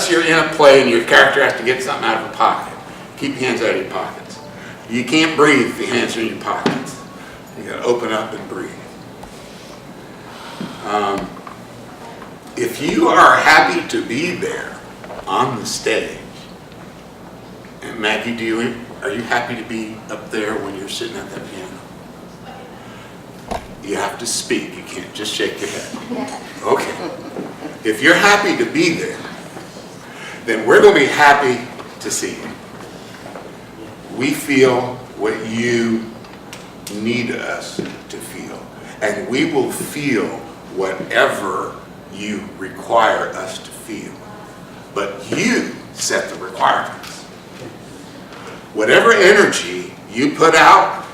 unless you're in a play and your character has to get something out of a pocket, keep your hands out of your pockets. You can't breathe if your hands are in your pockets. You gotta open up and breathe. If you are happy to be there on the stage, and Maggie, are you happy to be up there when you're sitting at that piano? You have to speak. You can't just shake your head. Okay. If you're happy to be there, then we're going to be happy to see you. We feel what you need us to feel, and we will feel whatever you require us to feel. But you set the requirements. Whatever energy you put out,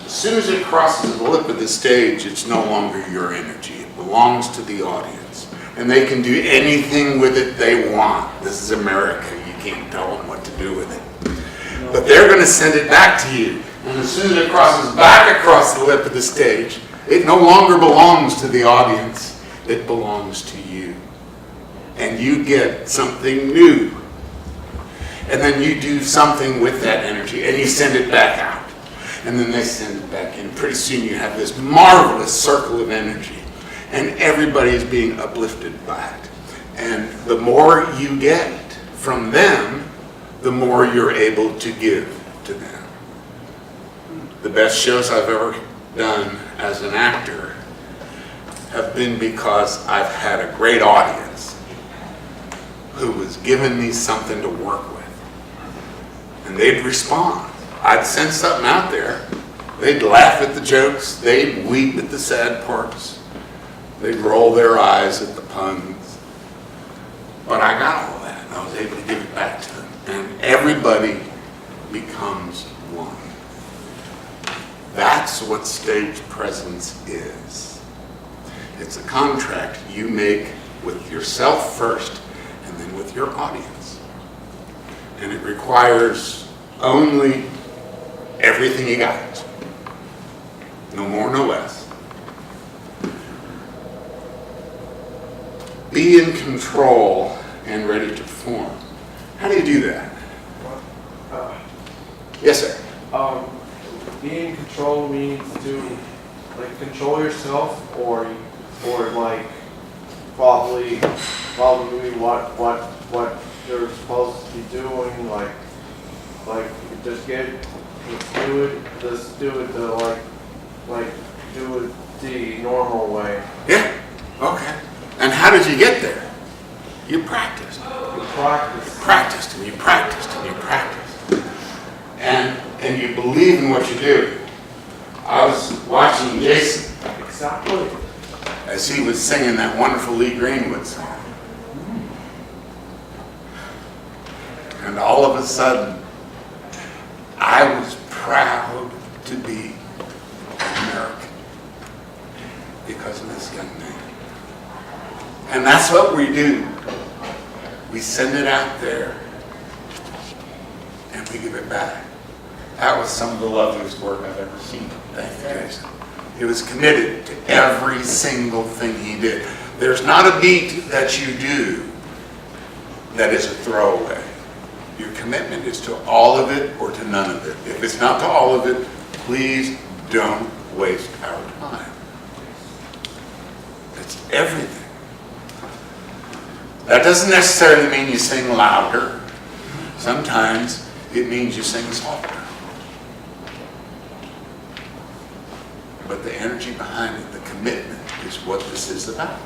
as soon as it crosses the lip of the stage, it's no longer your energy. It belongs to the audience. And they can do anything with it they want. This is America. You can't tell them what to do with it. But they're going to send it back to you. And as soon as it crosses back across the lip of the stage, it no longer belongs to the audience. It belongs to you. And you get something new. And then you do something with that energy, and you send it back out. And then they send it back in. Pretty soon you have this marvelous circle of energy, and everybody is being uplifted by it. And the more you get from them, the more you're able to give to them. The best shows I've ever done as an actor have been because I've had a great audience who was giving me something to work with. And they'd respond. I'd send something out there. They'd laugh at the jokes. They'd weep at the sad parts. They'd roll their eyes at the puns. But I got all that, and I was able to give it back to them. And everybody becomes one. That's what stage presence is. It's a contract you make with yourself first, and then with your audience. And it requires only everything you got. No more, no less. Be in control and ready to perform. How do you do that? Yes, sir. Being in control means to control yourself, or like probably what you're supposed to be doing, like just do it the normal way. Yeah. Okay. And how did you get there? You practiced. Practiced and you practiced and you practiced. And you believe in what you do. I was watching Jason. Exactly. As he was singing that wonderful Lee Greenwood song. And all of a sudden, I was proud to be American because of this young man. And that's what we do. We send it out there and we give it back. That was some of the loveliest work I've ever seen. Thank you, Jason. He was committed to every single thing he did. There's not a beat that you do that is a throwaway. Your commitment is to all of it or to none of it. If it's not to all of it, please don't waste our time. It's everything. That doesn't necessarily mean you sing louder. Sometimes it means you sing softer. But the energy behind it, the commitment, is what this is about.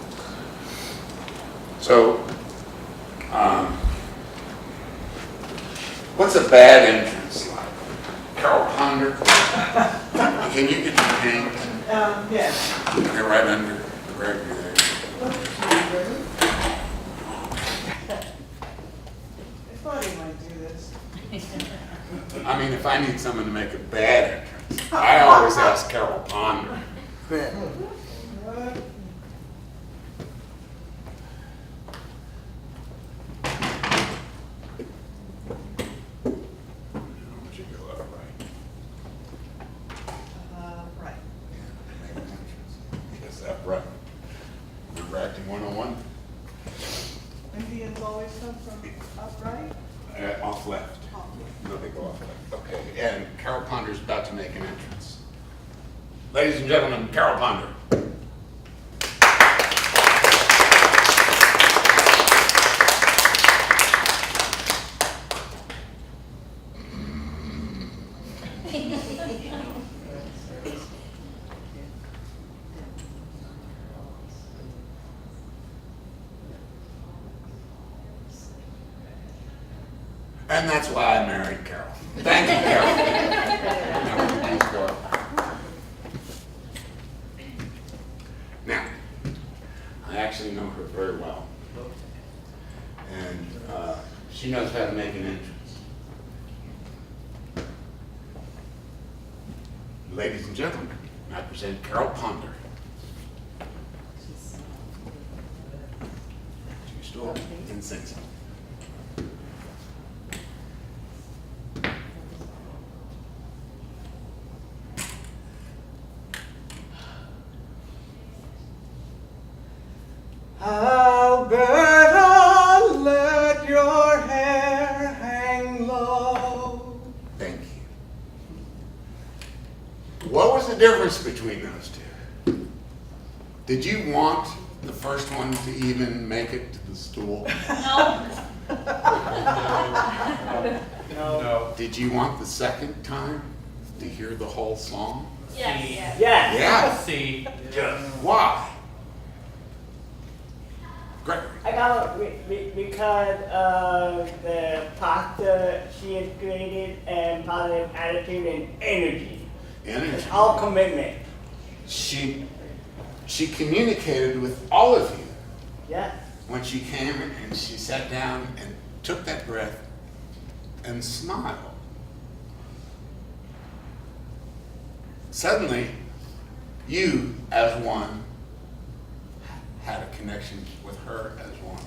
So, what's a bad entrance like? Carol Ponder? Can you get your hand? Yeah. They're right under the right there. It's funny when I do this. I mean, if I need someone to make a bad entrance, I always ask Carol Ponder. What? Would you go up right? Right. Make an entrance. Yes, up right. Remember acting 101? Maybe left. No, they go off left. Okay, and Carol Ponder's about to make an entrance. Ladies and gentlemen, Carol Ponder. And that's why I married Carol. Thank you, Carol. Thanks, Carol. Now, I actually know her very well. And she knows how to make an entrance. Ladies and gentlemen, I present Carol Ponder. Two stool and sing something. Alberta, let your hair hang low. Thank you. What was the difference between those two? Did you want the first one to even make it to the stool? No. Did you want the second time to hear the whole song? Yes. Yeah. See, Why? Great. I got it because of the pasta she has created and positive attitude and energy. Energy. It's all commitment. She communicated with all of you Yeah. when she came and she sat down and took that breath and smiled. Suddenly, you as one had a connection with her as one.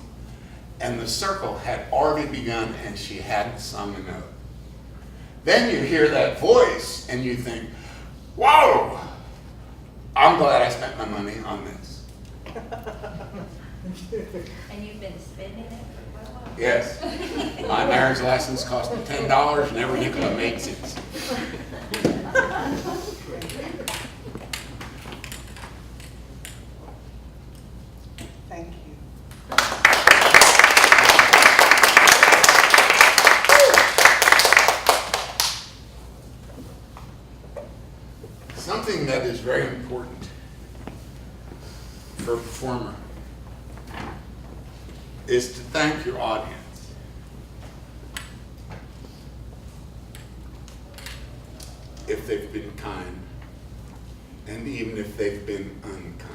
And the circle had already begun and she hadn't sung a note. Then you hear that voice and you think, whoa, I'm glad I spent my money on this. And you've been spending it for quite a while? Yes. My marriage license cost me $10 and every nickel I made since. Thank you. Something that is very important for a performer is to thank your audience. If they've been kind, and even if they've been unkind.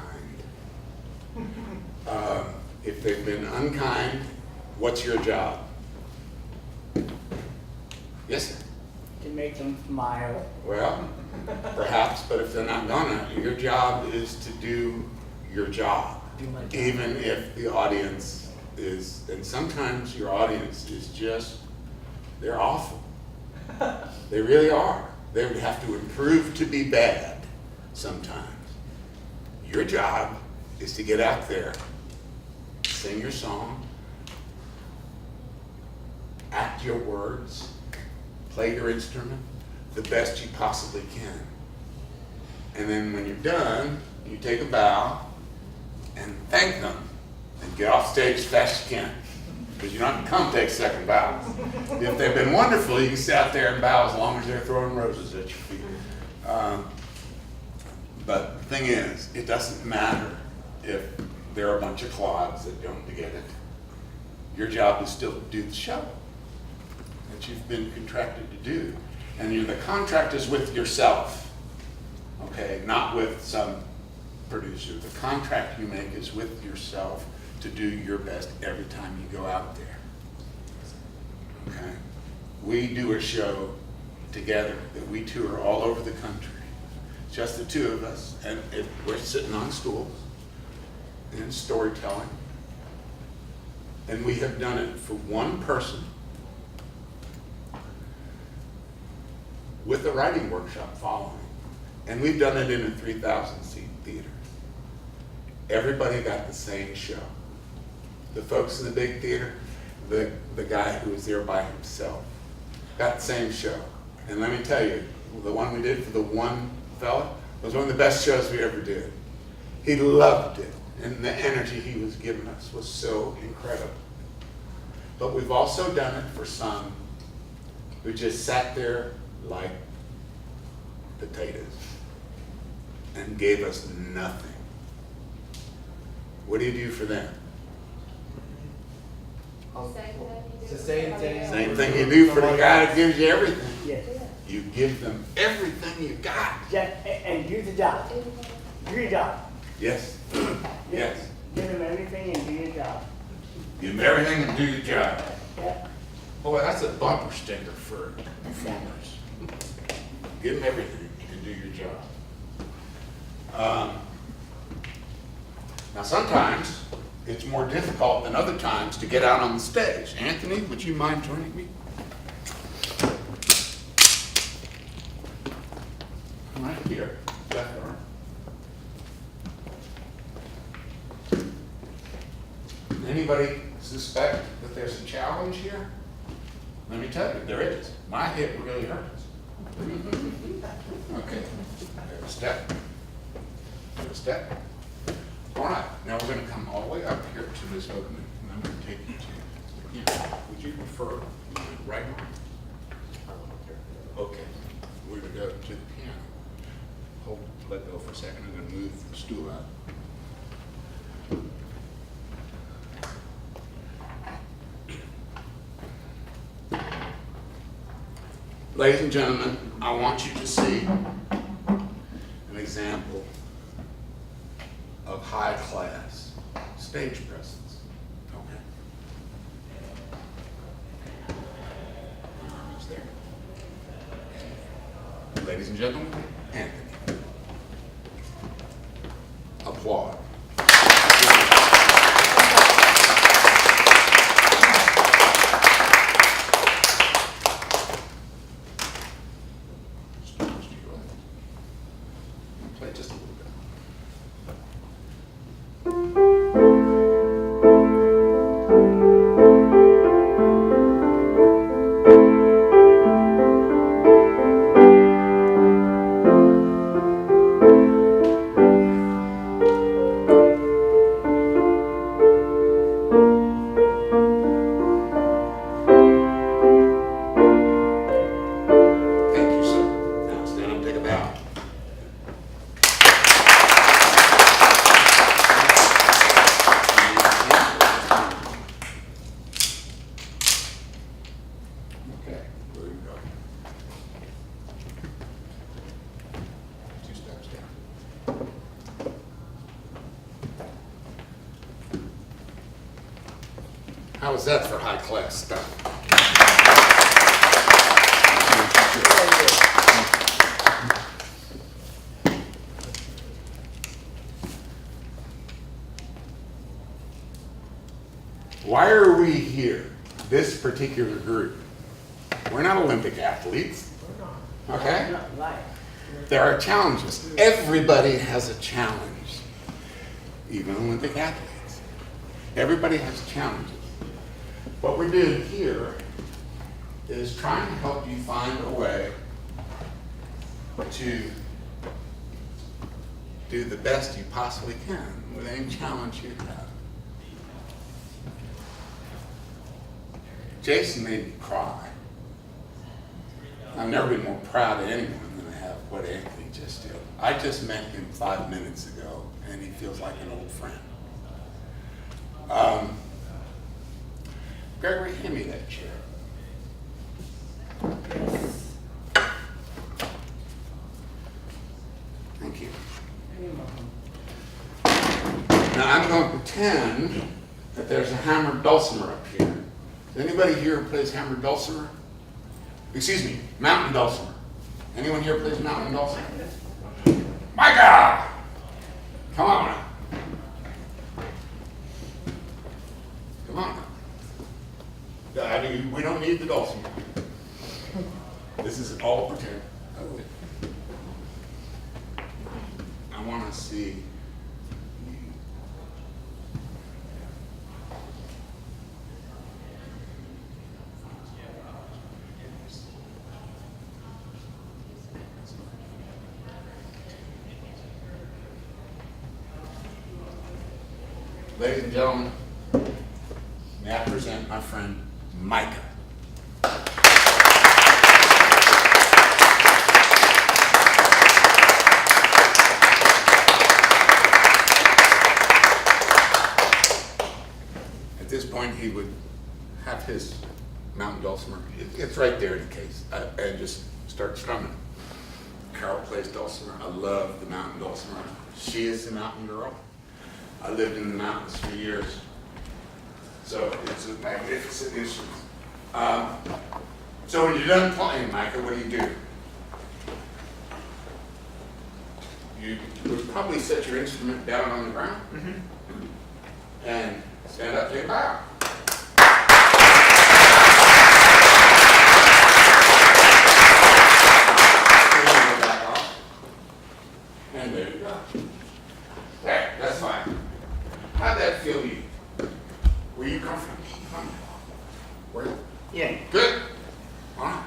If they've been unkind, what's your job? Yes, sir. To make them smile. Well, perhaps, but if they're not gonna, your job is to do your job. Even if the audience is, and sometimes your audience is just, they're awful. They really are. They would have to improve to be bad sometimes. Your job is to get out there, sing your song, act your words, play your instrument the best you possibly can. And then when you're done, you take a bow and thank them and get off stage as fast as you can. Because you don't have to come take second bows. If they've been wonderful, you can sit out there and bow as long as they're throwing roses at your feet. But the thing is, it doesn't matter if they're a bunch of clods that don't get it. Your job is still to do the show that you've been contracted to do. And the contract is with yourself, okay, not with some producer. The contract you make is with yourself to do your best every time you go out there, okay? We do a show together that we tour all over the country, just the two of us, and we're sitting on stools and storytelling. And we have done it for one person with a writing workshop following. And we've done it in a 3,000-seat theater. Everybody got the same show. The folks in the big theater, the guy who was there by himself. that same show. And let me tell you, the one we did for the one fella was one of the best shows we ever did. He loved it, and the energy he was giving us was so incredible. But we've also done it for some who just sat there like potatoes and gave us nothing. What do you do for them? It's the same thing. Same thing you do for the guy that gives you everything. Yes. You give them everything you got. And do the job. Do your job. Yes. Yes. Give them everything and do your job. Give them everything and do your job. Yeah. Boy, that's a bumper sticker for performers. Give them everything and do your job. Now sometimes it's more difficult than other times to get out on the stage. Anthony, would you mind joining me? Right here, left arm. Anybody suspect that there's a challenge here? Let me tell you, there is. My hip really hurts. Okay, there's a step. There's a step. All right, now we're going to come all the way up here to this opening, and I'm going to take you to the piano. Would you prefer my right arm? Okay, we're going to go to the piano. Hold, let go for a second. I'm going to move the stool out. Ladies and gentlemen, I want you to see an example of high-class stage presence. Okay. Arms there. Ladies and gentlemen, Anthony. Applaud. Play just a little bit. Thank you, sir. Now stand up and take a bow. Okay, where you go? Two steps down. How was that for high class stuff? Why are we here, this particular group? We're not Olympic athletes, okay? Not life. There are challenges. Everybody has a challenge, even Olympic athletes. Everybody has challenges. What we're doing here is trying to help you find a way to do the best you possibly can with any challenge you have. Jason made me cry. I've never been more proud of anyone than I have what Anthony just did. I just met him 5 minutes ago, and he feels like an old friend. Gregory, hand me that chair. Thank you. Now I'm going to pretend that there's a hammered dulcimer up here. Is anybody here who plays hammered dulcimer? Excuse me, mountain dulcimer. Anyone here plays mountain dulcimer? Micah! Come on now. Come on now. I mean, we don't need the dulcimer. This is all pretend. I want to see you. Ladies and gentlemen, may I present my friend Micah. At this point, he would have his mountain dulcimer. It's right there in the case, and just start strumming. Carol plays dulcimer. I love the mountain dulcimer. She is a mountain girl. I lived in the mountains for years, so it's a magnificent instrument. So when you're done playing, Micah, what do? You would probably set your instrument down on the ground and stand up, take a bow. Back off. And there you go. There, that's fine. How'd that feel to you? Were you comfortable? Were you? Yeah. Good. All right.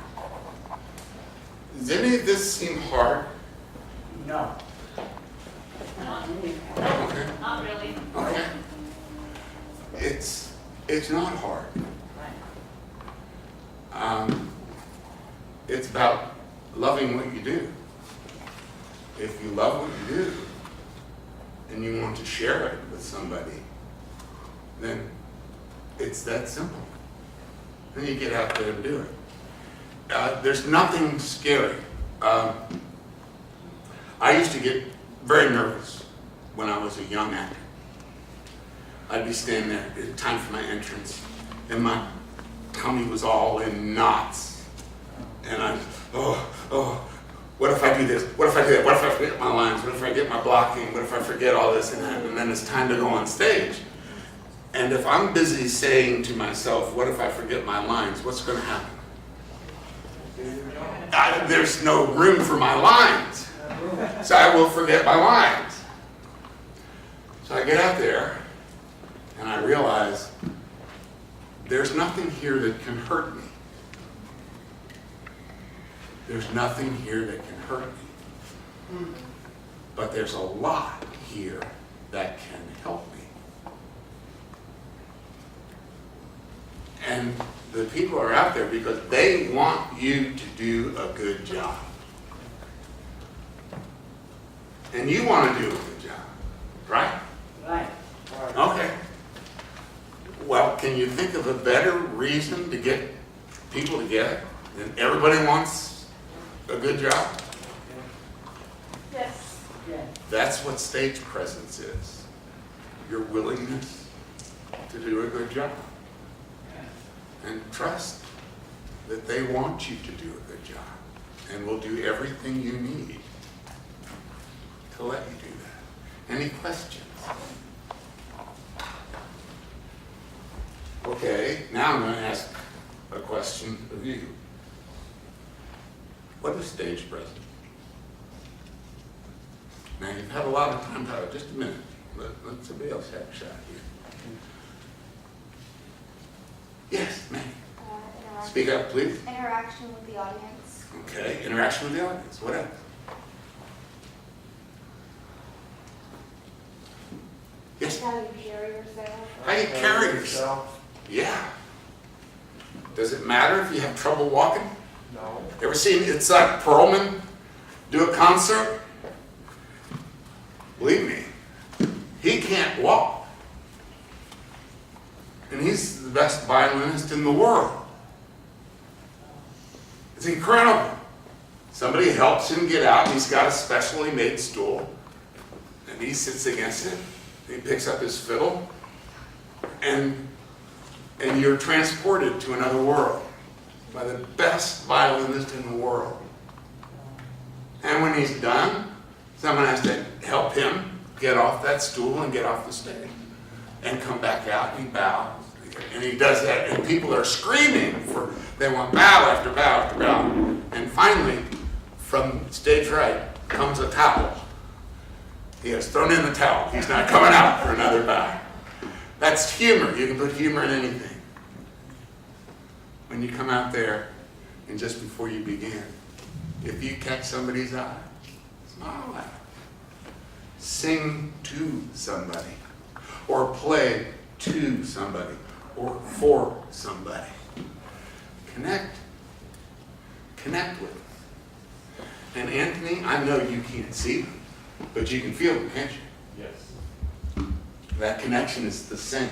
Does any of this seem hard? No. Okay. Not really. Okay. It's not hard. It's about loving what you do. If you love what you do and you want to share it with somebody, then it's that simple. Then you get out there and do it. There's nothing scary. I used to get very nervous when I was a young actor. I'd be standing there, time for my entrance, and my tummy was all in knots. And I, what if I do this? What if I do that? What if I forget my lines? What if I get my blocking? What if I forget all this and that? And then it's time to go on stage. And if I'm busy saying to myself, what if I forget my lines? What's going to happen? There's no room for my lines. So I will forget my lines. So I get out there and I realize there's nothing here that can hurt me. There's nothing here that can hurt me. But there's a lot here that can help me. And the people are out there because they want you to do a good job. And you want to do a good job, right? Right. Okay. Well, can you think of a better reason to get people together than everybody wants a good job? Yes. Yeah. That's what stage presence is. Your willingness to do a good job. And trust that they want you to do a good job and will do everything you need to let you do that. Any questions? Okay, now I'm going to ask a question of you. What is stage presence? Now you've had a lot of time to just a minute. Let somebody else have a shot here. Yes, ma'am. Speak up, please. Interaction with the audience. Okay, interaction with the audience. What else? Yes? How you carry yourself. How you carry yourself. Yeah. Does it matter if you have trouble walking? No. Ever seen It's Like Perlman do a concert? Believe me, he can't walk. And he's the best violinist in the world. It's incredible. Somebody helps him get out. He's got a specially made stool. And he sits against it. He picks up his fiddle. And you're transported to another world by the best violinist in the world. And when he's done, someone has to help him get off that stool and get off the stage and come back out and bow. And he does that, and people are screaming they want bow after bow after bow. And finally, from stage right comes a towel. He has thrown in the towel. He's not coming out for another bow. That's humor. You can put humor in anything. When you come out there, and just before you begin, if you catch somebody's eye, smile at them. Sing to somebody. or play to somebody, or for somebody. Connect. Connect with them. And Anthony, I know you can't see them, but you can feel them, can't you? Yes. That connection is the same.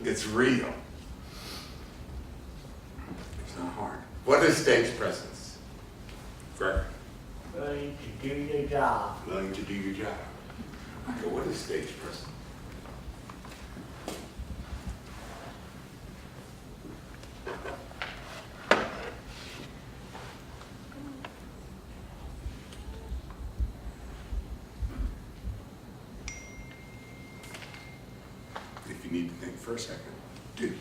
It's real. It's not hard. What is stage presence? Greg? Willing to do your job. Willing to do your job. Okay, what is stage presence? If you need to think for a second, do.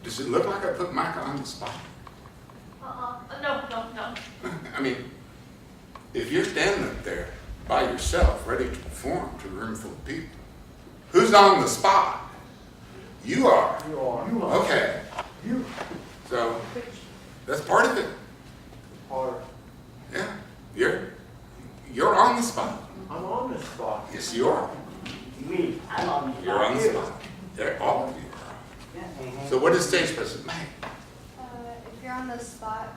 Does it look like I put Micah on the spot? No. I mean, if you're standing up there by yourself, ready to perform to a room full of people, who's on the spot? You are. You are. Okay. You So that's part of it. are. Yeah. You're on the spot. I'm on the spot. Yes, you are. Me, I'm on the You're on the spot. spot. All of you are. Yeah. So what is stage presence? Man, If you're on the spot,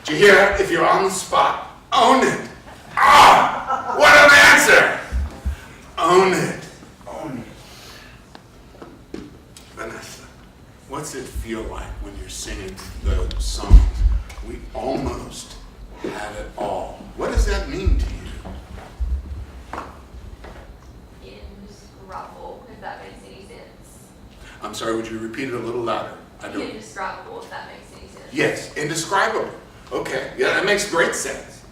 did you hear? If you're on the spot, own it. Ah, what an answer! Own it. Own it. Vanessa, what's it feel like when you're singing those songs? We almost have it all. What does that mean to you? Indescribable, if that makes any sense. I'm sorry, would you repeat it a little louder? I don't. Indescribable, if that makes any sense. Yes, indescribable. Okay, yeah, that makes great sense.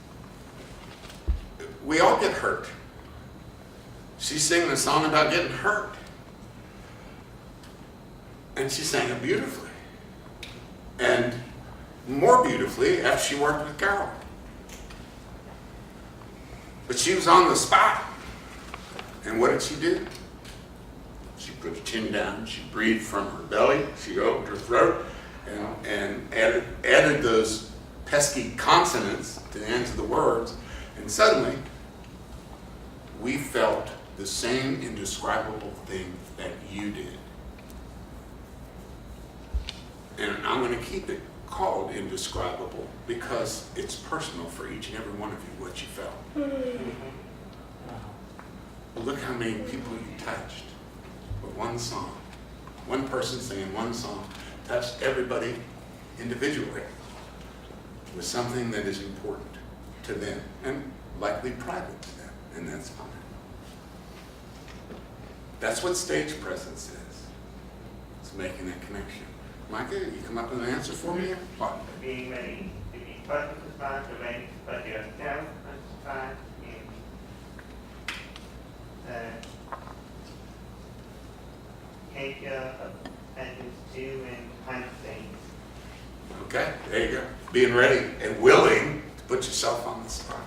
We all get hurt. She's singing a song about getting hurt. And she sang it beautifully. And more beautifully after she worked with Carol. But she was on the spot. And what did she do? She put her chin down, she breathed from her belly, she opened her throat, and added those pesky consonants to the ends of the words, and suddenly we felt the same indescribable thing that you did. And I'm going to keep it called indescribable because it's personal for each and every one of you what you felt. Look how many people you touched with one song. One person singing one song touched everybody individually with something that is important to them and likely private to them, and that's fine. That's what stage presence is. It's making that connection. Micah, you come up with an answer for me? What? Being ready to be put in the spot, to ready to put yourself on the spot, and take your attention to and kind of things. Okay, there you go. Being ready and willing to put yourself on the spot.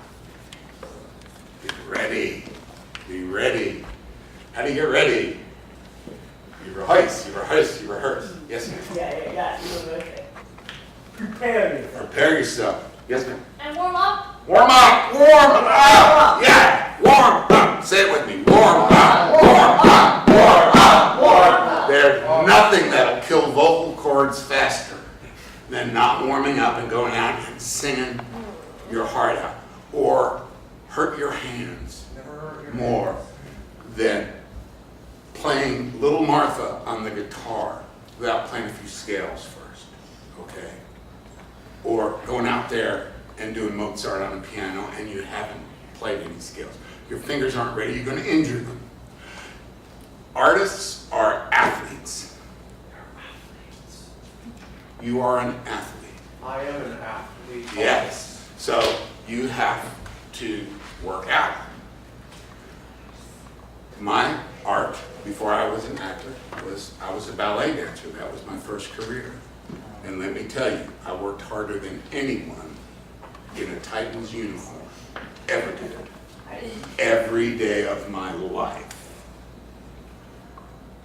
Be ready. Be ready. How do you get ready? You rehearse, you rehearse, you rehearse. Yes, ma'am. Yeah, you know, prepare yourself. Prepare yourself. Yes, ma'am. And warm up. Warm up, warm up. Yeah, warm up. Say it with me. Warm up, warm up, warm up, warm up. There's nothing that'll kill vocal cords faster than not warming up and going out and singing your heart out, or hurt your hands more than playing Little Martha on the guitar without playing a few scales first, okay? Or going out there and doing Mozart on the piano and you haven't played any scales. Your fingers aren't ready, you're gonna injure them. Artists are athletes. You are an athlete. I am an athlete. Yes. So you have to work out. My art, before I was an actor, I was a ballet dancer. That was my first career. And let me tell you, I worked harder than anyone in a Titans uniform ever did. Every day of my life.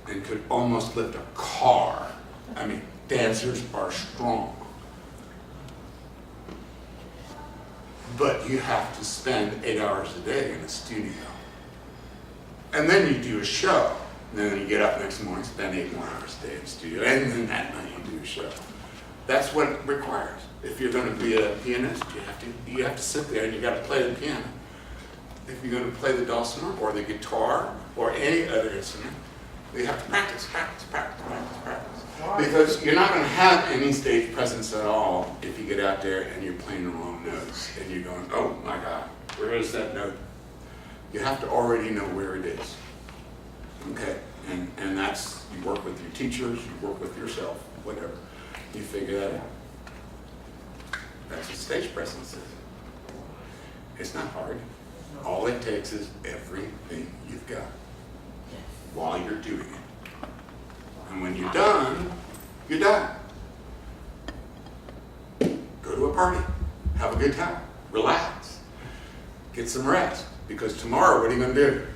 And could almost lift a car. I mean, dancers are strong. But you have to spend 8 hours a day in a studio. And then you do a show. And then you get up next morning, spend 8 more hours a day in the studio, and then that night you do a show. That's what it requires. If you're going to be a pianist, you have to sit there and you got to play the piano. If you're going to play the dulcimer or the guitar or any other instrument, you have to practice. Because you're not going to have any stage presence at all if you get out there and you're playing the wrong notes and you're going, oh my God, where is that note? You have to already know where it is. Okay, and that's, you work with your teachers, you work with yourself, whatever. You figure that out. That's what stage presence is. It's not hard. All it takes is everything you've got while you're doing it. And when you're done, you're done. Go to a party, have a good time, relax, get some rest. Because tomorrow, what are you going to do?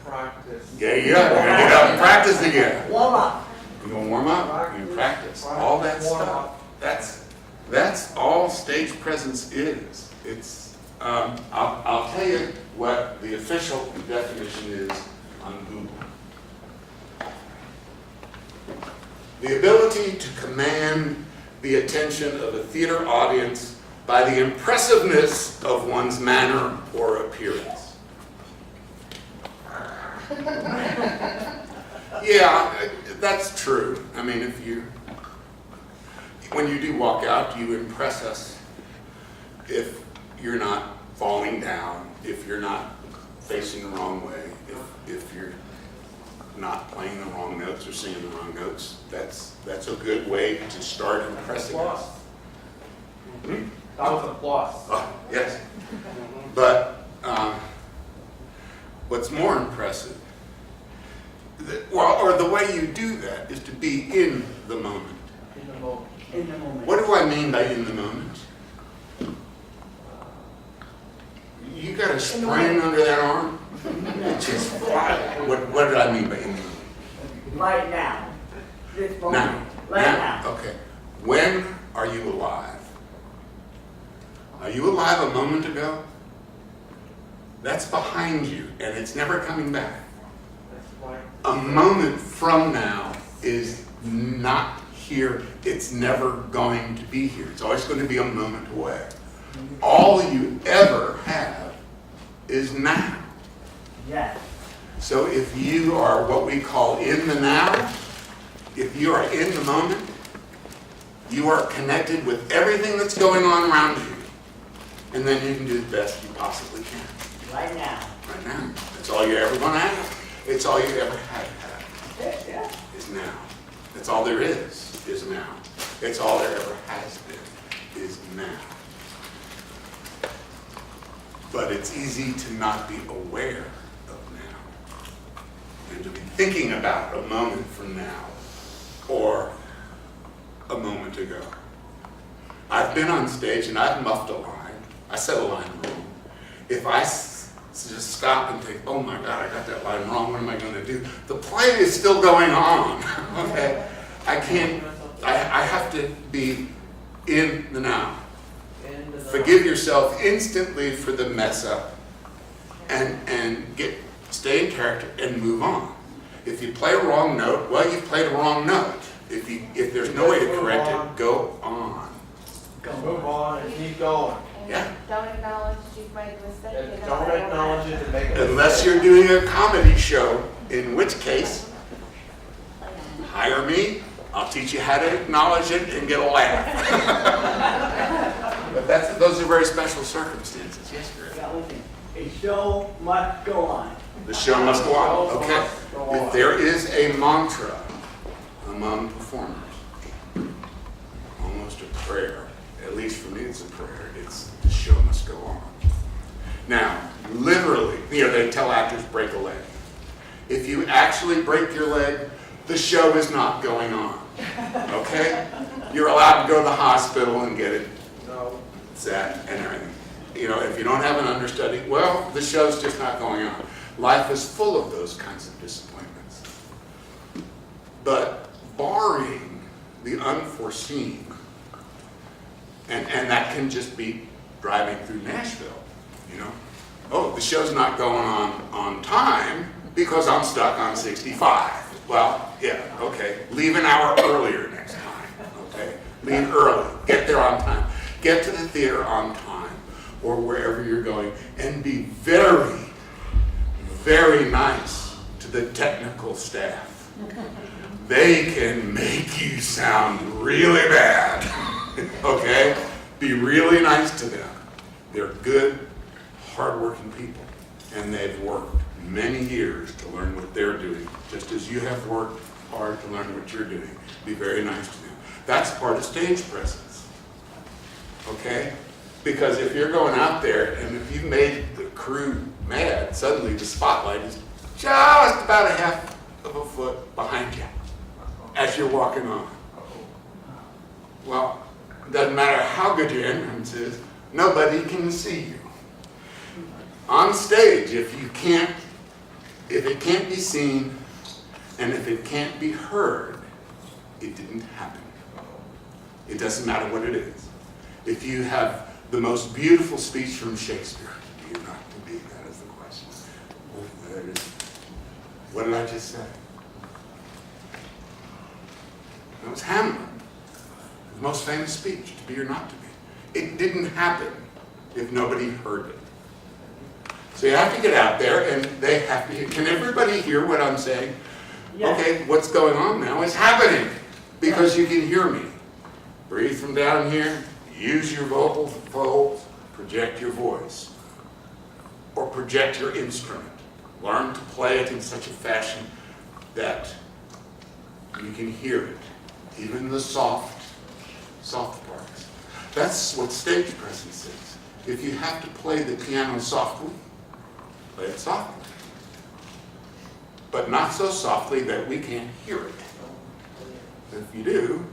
Practice. Yeah, you're going to get up and practice again. Warm up. You're going to warm up, you're going to practice, all that stuff. That's all stage presence is. It's, I'll tell you what the official definition is on Google. The ability to command the attention of a theater audience by the impressiveness of one's manner or appearance. Yeah, that's true. I mean, when you do walk out, you impress us if you're not falling down, if you're not facing the wrong way, if you're not playing the wrong notes or singing the wrong notes. That's a good way to start impressing us. Hmm? That was a plus. Oh, yes. But what's more impressive, or the way you do that, is to be in the moment. In the moment. In the moment. What do I mean by in the moment? You got a spring under that arm? Just fly. What did I mean by in the moment? Right now. This moment. Now. Right now. Okay. When are you alive? Are you alive a moment ago? That's behind you, and it's never coming back. That's right. A moment from now is not here. It's never going to be here. It's always going to be a moment away. All you ever have is now. Yes. So if you are what we call in the now, if you are in the moment, you are connected with everything that's going on around you. And then you can do the best you possibly can. Right now. Right now. That's all you're ever going to have. It's all you ever have Yeah. is now. That's all there is now. It's all there ever has been, is now. But it's easy to not be aware of now. And to be thinking about a moment from now or a moment ago. I've been on stage and I've muffed a line. I said a line wrong. If I just stop and think, oh my God, I got that line wrong, what am I going to do? The play is still going on, okay? I have to be in the now. Forgive yourself instantly for the mess up and stay in character and move on. If you play a wrong note, well, you've played a wrong note. If there's no way to correct it, go on. Move on and keep going. Yeah. Don't acknowledge you've made a mistake. And don't acknowledge it and make it. Unless you're doing a comedy show, in which case, hire me. I'll teach you how to acknowledge it and get a laugh. But those are very special circumstances. Yes, Greg. That was it. A show must go on. The show must go on. Okay. If there is a mantra among performers, almost a prayer, at least for me it's a prayer, it's the show must go on. Now, literally, they tell actors break a leg. If you actually break your leg, the show is not going on. Okay? You're allowed to go to the hospital and get it set and everything. If you don't have an understudy, well, the show's just not going on. Life is full of those kinds of disappointments. But barring the unforeseen, and that can just be driving through Nashville, Oh, the show's not going on time because I'm stuck on 65. Well, yeah, okay, leave an hour earlier next time, okay? Leave early, get there on time. Get to the theater on time or wherever you're going, and be very, very nice to the technical staff. They can make you sound really bad, okay? Be really nice to them. They're good, hardworking people, and they've worked many years to learn what they're doing, just as you have worked hard to learn what you're doing. Be very nice to them. That's part of stage presence, okay? Because if you're going out there and if you've made the crew mad, suddenly the spotlight is just about a half of a foot behind you as you're walking on. Well, it doesn't matter how good your entrance is, nobody can see you. On stage, if it can't be seen and if it can't be heard, it didn't happen. It doesn't matter what it is. If you have the most beautiful speech from Shakespeare, you're not to be, that is the question. What did I just say? That was Hamlet. The most famous speech, to be or not to be. It didn't happen if nobody heard it. So you have to get out there and they have to, can everybody hear what I'm saying? Yes. Okay, what's going on now is happening because you can hear me. Breathe from down here, use your vocal folds, project your voice, or project your instrument. Learn to play it in such a fashion that you can hear it, even the soft parts. That's what stage presence is. If you have to play the piano softly, play it softly. But not so softly that we can't hear it. If you do,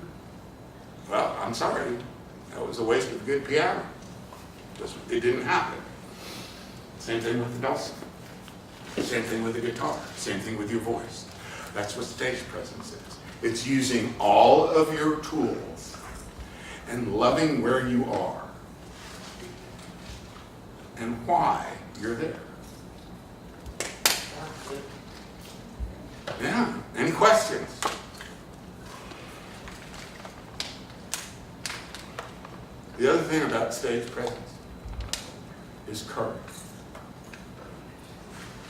well, I'm sorry. That was a waste of good piano. It didn't happen. Same thing with the dulcimer. Same thing with the guitar. Same thing with your voice. That's what stage presence is. It's using all of your tools and loving where you are and why you're there. Yeah, any questions? The other thing about stage presence is courage.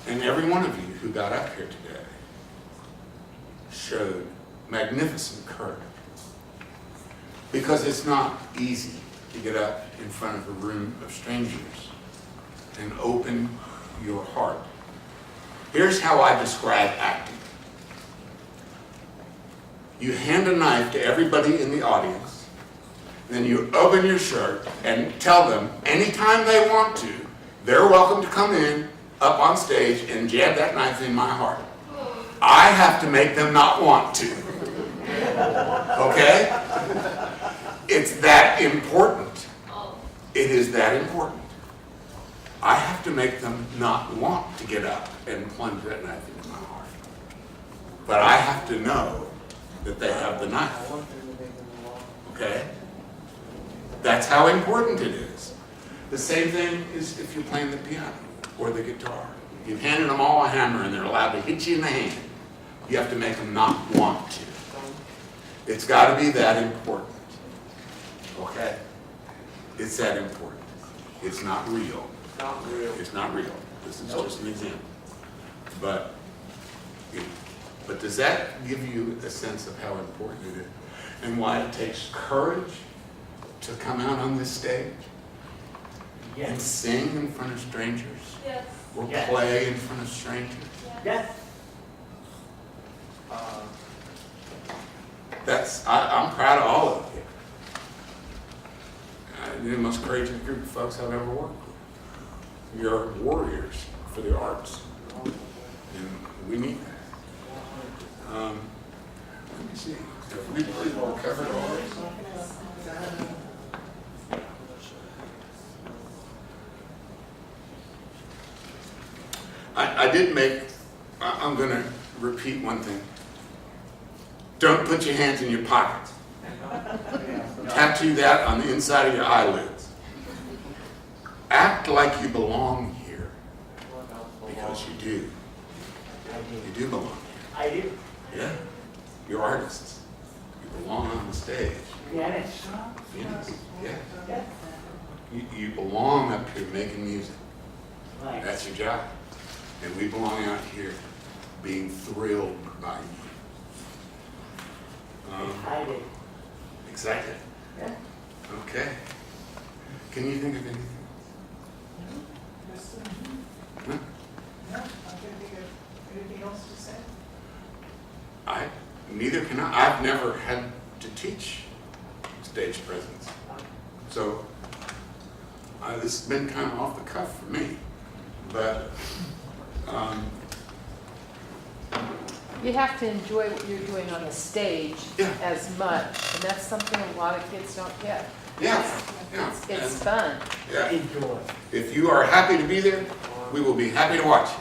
And every one of you who got up here today showed magnificent courage. Because it's not easy to get up in front of a room of strangers and open your heart. Here's how I describe acting. You hand a knife to everybody in the audience, then you open your shirt and tell them anytime they want to, they're welcome to come in, up on stage, and jab that knife in my heart. I have to make them not want to. Okay? It's that important. It is that important. I have to make them not want to get up and plunge that knife into my heart. But I have to know that they have the knife. Okay? That's how important it is. The same thing is if you're playing the piano or the guitar. You've handed them all a hammer and they're allowed to hit you in the hand. You have to make them not want to. It's got to be that important. Okay? It's that important. It's not real. Not real. It's not real. This is just an example. But does that give you a sense of how important it is and why it takes courage to come out on this stage and sing in front of strangers Yes. or Yes. play in front of strangers? Yes. I'm proud of all of you. You're the most courageous group of folks I've ever worked with. You're warriors for the arts, and we need that. Let me see. Have we pretty well covered all this? I'm going to repeat one thing. Don't put your hands in your pockets. Tattoo that on the inside of your eyelids. Act like you belong here. Because you do. I do. You do belong I do. here. Yeah. You're artists. You belong on the stage. Yes. Yes. Yeah. Yeah. You belong up here making music. Right. That's your job. And we belong out here being thrilled by you. Excited. Excited? Yeah. Okay. Can you think of anything? Huh? No, I can't think of anything else to say. Neither can I. I've never had to teach stage presence. So this has been kind of off the cuff for me. But You have to enjoy what you're doing on the stage Yeah. as much, and that's something a lot of kids don't get. yeah, yeah. It's And, fun. yeah. Enjoy. If you are happy to be there, we will be happy to watch you.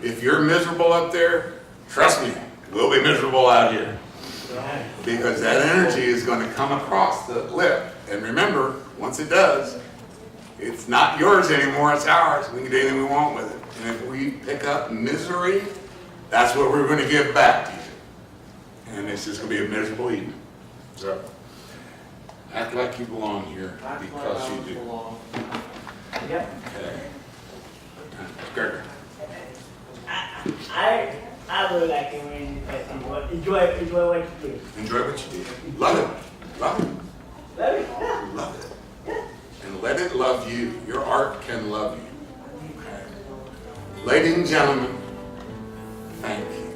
If you're miserable up there, trust me, we'll be miserable out here. Because that energy is going to come across the lip. And remember, once it does, it's not yours anymore, it's ours. We can do anything we want with it. And if we pick up misery, that's what we're going to give back to you. And it's just going to be a miserable evening. So, act like you belong here because you do. Yep. Okay. Gregor. I would like to enjoy what you do. Enjoy what you do. Love it. Love it. Love it? Yeah. Love it. Yeah. And let it love you. Your art can love you. Okay. Ladies and gentlemen, thank you.